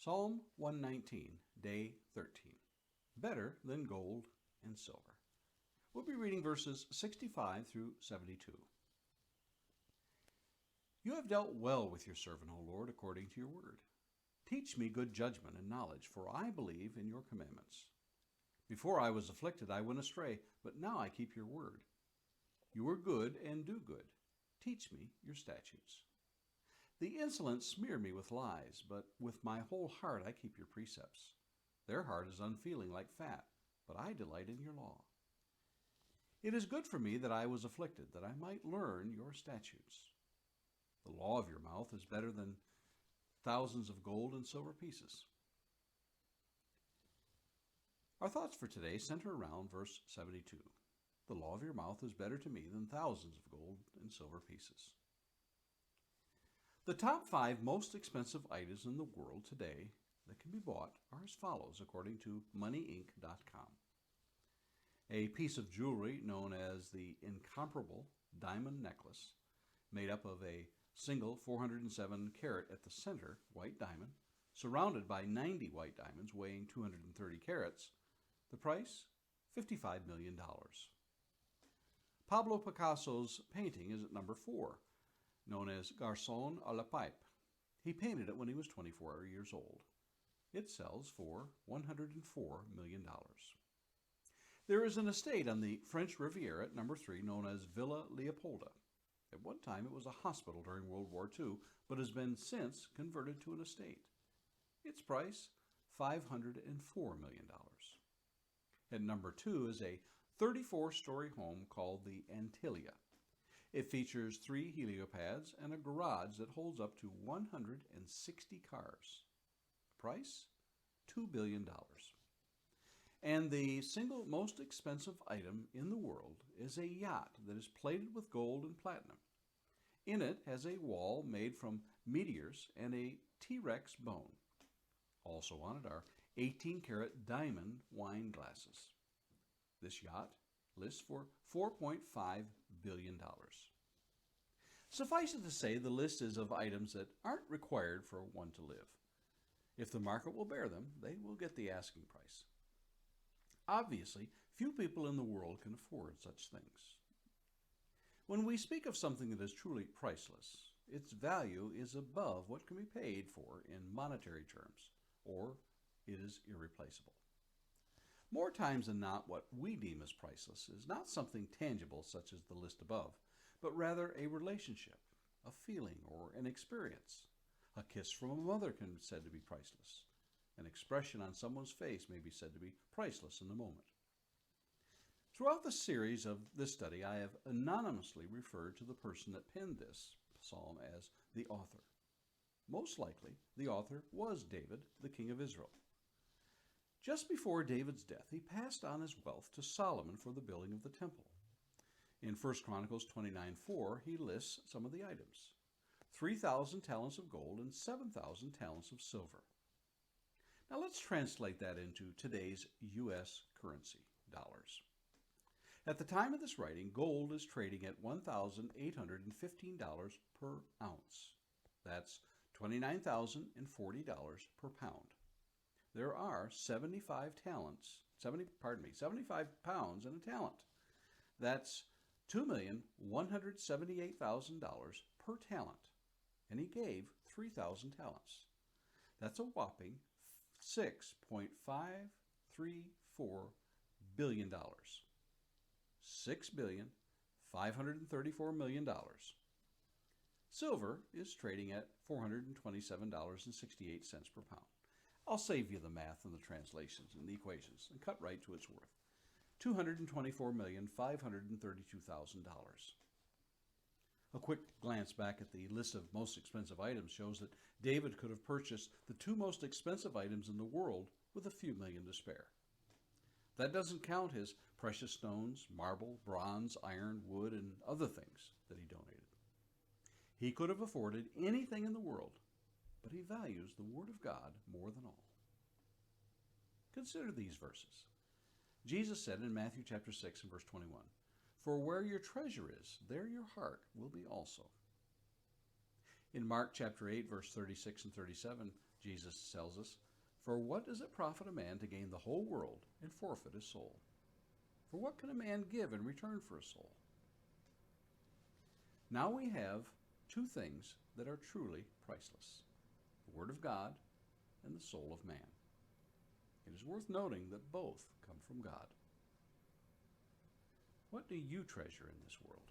Psalm 119, Day 13. Better than gold and silver. We'll be reading verses 65 through 72. You have dealt well with your servant, O Lord, according to your word. Teach me good judgment and knowledge, for I believe in your commandments. Before I was afflicted, I went astray, but now I keep your word. You are good and do good. Teach me your statutes. The insolent smear me with lies, but with my whole heart I keep your precepts. Their heart is unfeeling like fat, but I delight in your law. It is good for me that I was afflicted, that I might learn your statutes. The law of your mouth is better than thousands of gold and silver pieces. Our thoughts for today center around verse 72. The law of your mouth is better to me than thousands of gold and silver pieces. The top 5 most expensive items in the world today that can be bought are as follows, according to moneyinc.com. A piece of jewelry known as the incomparable diamond necklace, made up of a single 407 carat at the center white diamond, surrounded by 90 white diamonds weighing 230 carats. The price, $55 million. Pablo Picasso's painting is at number 4, known as Garçon à la Pipe. He painted it when he was 24 years old. It sells for $104 million. There is an estate on the French Riviera at number 3 known as Villa Leopolda. At one time it was a hospital during World War II, but has been since converted to an estate. Its price, $504 million. At number 2 is a 34-story home called the Antilia. It features 3 heliopads and a garage that holds up to 160 cars. Price, $2 billion. And the single most expensive item in the world is a yacht that is plated with gold and platinum. In it has a wall made from meteors and a T-Rex bone. Also on it are 18-karat diamond wine glasses. This yacht lists for $4.5 billion. Suffice it to say, the list is of items that aren't required for one to live. If the market will bear them, they will get the asking price. Obviously, few people in the world can afford such things. When we speak of something that is truly priceless, its value is above what can be paid for in monetary terms, or it is irreplaceable. More times than not, what we deem as priceless is not something tangible such as the list above, but rather a relationship, a feeling, or an experience. A kiss from a mother can be said to be priceless. An expression on someone's face may be said to be priceless in the moment. Throughout the series of this study, I have anonymously referred to the person that penned this psalm as the author. Most likely, the author was David, the king of Israel. Just before David's death, he passed on his wealth to Solomon for the building of the temple. In 1 Chronicles 29:4, he lists some of the items: 3,000 talents of gold and 7,000 talents of silver. Now let's translate that into today's U.S. currency, dollars. At the time of this writing, gold is trading at $1,815 per ounce. That's $29,040 per pound. There are 75 pounds in a talent. That's $2,178,000 per talent. And he gave 3,000 talents. That's a whopping $6.534 billion. $6,534 million. Silver is trading at $427.68 per pound. I'll save you the math and the translations and the equations and cut right to its worth. $224,532,000. A quick glance back at the list of most expensive items shows that David could have purchased the 2 most expensive items in the world with a few million to spare. That doesn't count his precious stones, marble, bronze, iron, wood, and other things that he donated. He could have afforded anything in the world, but he values the Word of God more than all. Consider these verses. Jesus said in Matthew chapter 6 and verse 21, "For where your treasure is, there your heart will be also." In Mark chapter 8, verse 36 and 37, Jesus tells us, "For what does it profit a man to gain the whole world and forfeit his soul? For what can a man give in return for his soul?" Now we have two things that are truly priceless: the Word of God and the soul of man. It is worth noting that both come from God. What do you treasure in this world?